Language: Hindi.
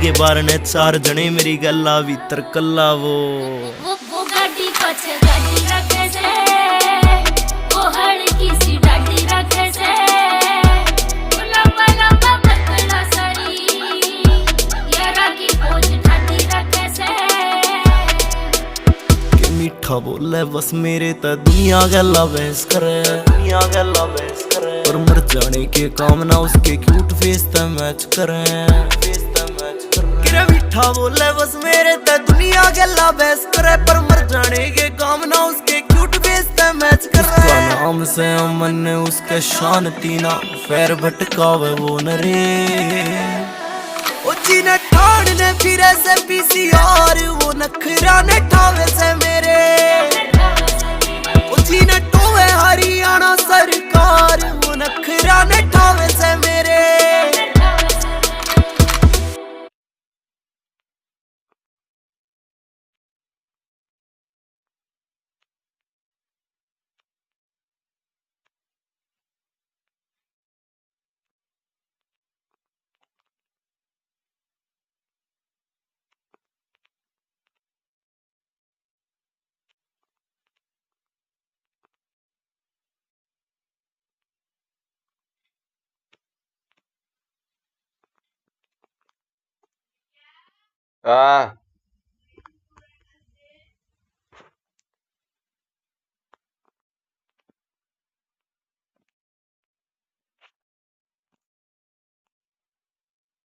के बार ने चार जने मेरी गल्ला भीतर कल्ला वो गाड़ी पछे गाड़ी रखे से वो हड़की सी डाडी रखे से वो लंबा लंबा पतला शरीर यारा की पोज ठाडी रखे से के मीठा बोले बस मेरे त दुनिया गल्ला बहस करे दुनिया गल्ला बहस करे और मर जाने के काम ना उसके क्यूट फेस त मैच करे फेस त मैच करे मीठा बोले बस मेरे त दुनिया गल्ला बहस करे पर मर जाने के काम ना उसके क्यूट फेस त मैच करे उसका नाम से अमन ने उसके शांति ना पैर भटकावे वो नरे ओ जी ने ठाड़ ने फिरे से पीसीआर वो नखरा ने ठावे से मेरे ओ जी ने टोवे हरियाणा सरकार वो नखरा ने ठावे से मेरे हाँ